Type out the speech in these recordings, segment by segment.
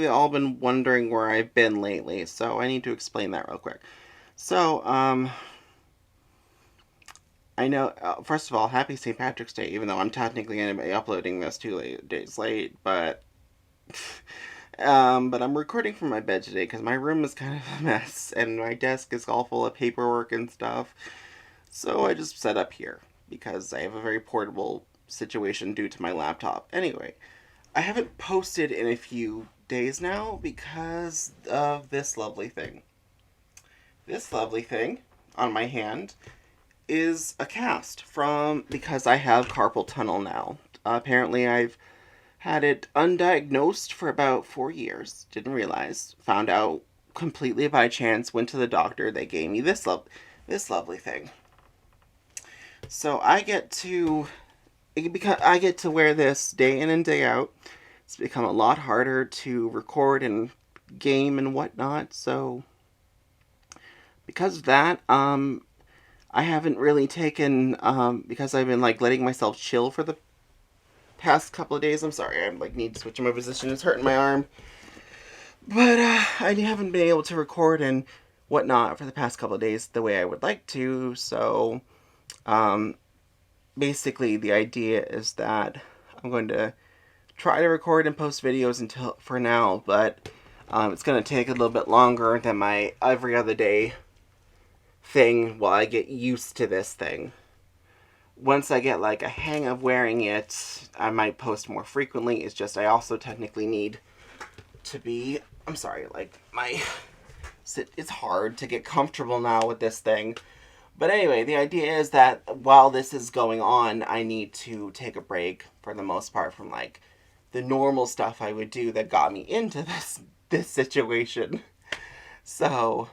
you've all been wondering where I've been lately, so I need to explain that real quick. So, I know, first of all, happy St. Patrick's Day, even though I'm technically going to be uploading this 2 days late, but I'm recording from my bed today because my room is kind of a mess, and my desk is all full of paperwork and stuff, so I just set up here, because I have a very portable situation due to my laptop. Anyway, I haven't posted in a few days now because of this lovely thing. This lovely thing on my hand is a cast from because I have carpal tunnel now. Apparently, I've had it undiagnosed for about 4 years. Didn't realize. Found out completely by chance. Went to the doctor. They gave me this lovely thing. So I get to wear this day in and day out. It's become a lot harder to record and game and whatnot. So because of that, I haven't really taken because I've been letting myself chill for the past couple of days. I'm sorry, I need to switch my position. It's hurting my arm, but I haven't been able to record and whatnot for the past couple of days the way I would like to. So, basically, the idea is that I'm going to try to record and post videos until for now, but it's going to take a little bit longer than my every other day thing while I get used to this thing. Once I get a hang of wearing it, I might post more frequently. It's just I also technically need to be, I'm sorry, it's hard to get comfortable now with this thing. But anyway, the idea is that while this is going on, I need to take a break for the most part from the normal stuff I would do that got me into this situation. So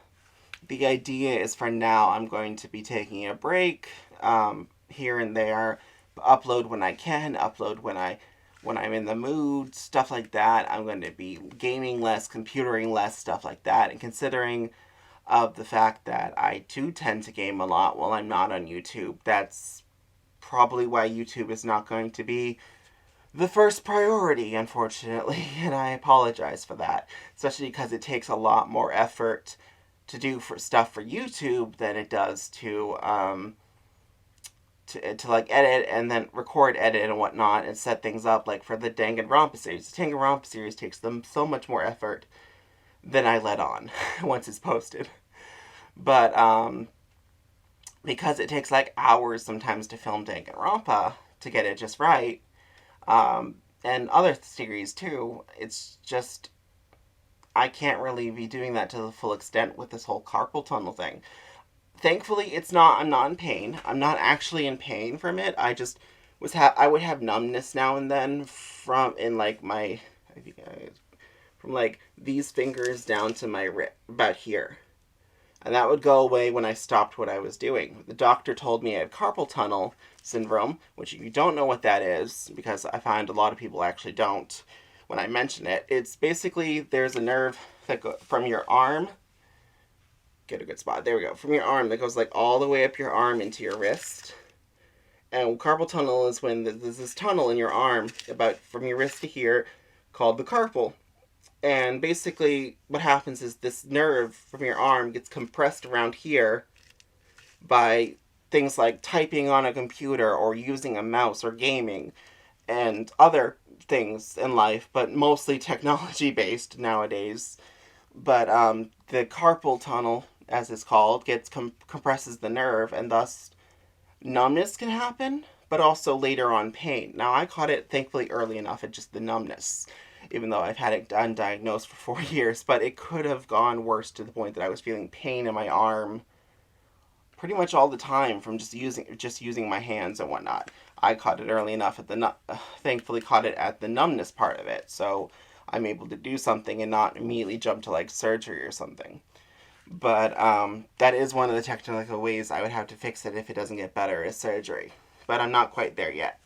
the idea is for now I'm going to be taking a break here and there, upload when I can, upload when I'm in the mood, stuff like that. I'm going to be gaming less, computering less, stuff like that. And considering of the fact that I do tend to game a lot while I'm not on YouTube, that's probably why YouTube is not going to be the first priority, unfortunately, and I apologize for that, especially because it takes a lot more effort to do for stuff for YouTube than it does to edit and then record, edit, and whatnot, and set things up for the Danganronpa series. The Danganronpa series takes them so much more effort than I let on once it's posted. But because it takes hours sometimes to film Danganronpa to get it just right, and other series too, it's just I can't really be doing that to the full extent with this whole carpal tunnel thing. Thankfully, I'm not in pain. I'm not actually in pain from it. I just I would have numbness now and then from these fingers down to my about here. And that would go away when I stopped what I was doing. The doctor told me I had carpal tunnel syndrome, which if you don't know what that is, because I find a lot of people actually don't when I mention it, it's basically there's a nerve that goes from your arm. Get a good spot. There we go. From your arm that goes all the way up your arm into your wrist. And carpal tunnel is when there's this tunnel in your arm about from your wrist to here called the carpal. And basically what happens is this nerve from your arm gets compressed around here by things like typing on a computer or using a mouse or gaming and other things in life, but mostly technology based nowadays. But the carpal tunnel, as it's called, compresses the nerve, and thus numbness can happen, but also later on pain. Now I caught it thankfully early enough at just the numbness, even though I've had it undiagnosed for 4 years, but it could have gone worse to the point that I was feeling pain in my arm pretty much all the time from just using my hands and whatnot. I caught it early enough thankfully caught it at the numbness part of it, so I'm able to do something and not immediately jump to surgery or something. But that is one of the technical ways I would have to fix it if it doesn't get better is surgery. But I'm not quite there yet.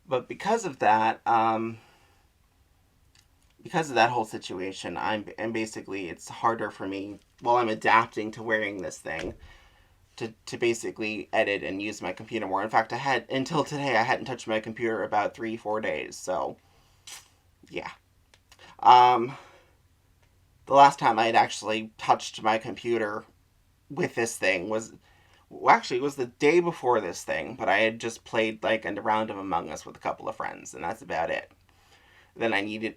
But because of that whole situation, and basically it's harder for me while I'm adapting to wearing this thing to basically edit and use my computer more. In fact, until today I hadn't touched my computer about 3-4 days. So yeah, Um, the last time I had actually touched my computer with this thing was, well, actually, it was the day before this thing, but I had just played like a round of Among Us with a couple of friends, and that's about it. Then I needed,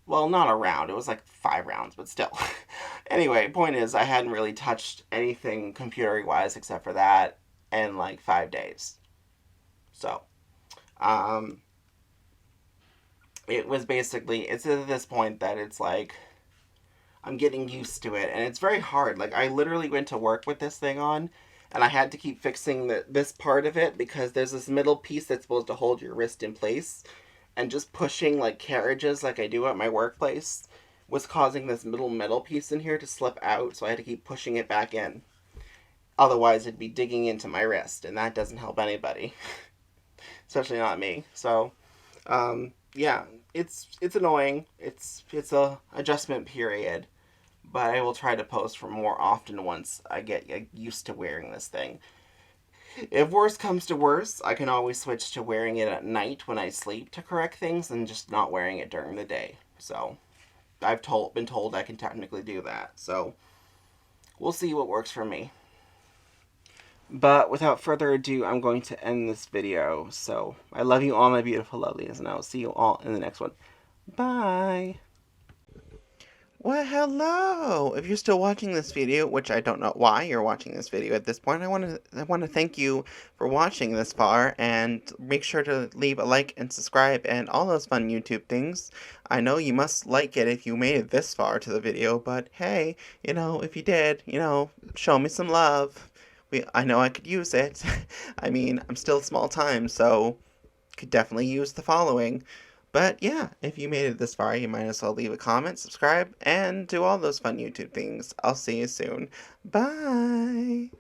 well, not a round, it was like 5 rounds, but still. Anyway, point is, I hadn't really touched anything computer wise except for that in like 5 days. So, um, it was basically, it's at this point that it's like, I'm getting used to it, and it's very hard. Like, I literally went to work with this thing on, and I had to keep fixing this part of it because there's this middle piece that's supposed to hold your wrist in place, and just pushing like carriages like I do at my workplace was causing this middle metal piece in here to slip out, so I had to keep pushing it back in. Otherwise, it'd be digging into my wrist, and that doesn't help anybody, especially not me. So, yeah, it's annoying. It's a adjustment period, but I will try to post for more often once I get used to wearing this thing. If worse comes to worse, I can always switch to wearing it at night when I sleep to correct things and just not wearing it during the day. So, been told I can technically do that. So, we'll see what works for me. But without further ado, I'm going to end this video. So, I love you all, my beautiful lovelies, and I will see you all in the next one. Bye! Well, hello! If you're still watching this video, which I don't know why you're watching this video at this point, I want to thank you for watching this far, and make sure to leave a like and subscribe and all those fun YouTube things. I know you must like it if you made it this far to the video, but hey, if you did, show me some love. I know I could use it. I mean, I'm still small time, so could definitely use the following. But yeah, if you made it this far, you might as well leave a comment, subscribe, and do all those fun YouTube things. I'll see you soon. Bye!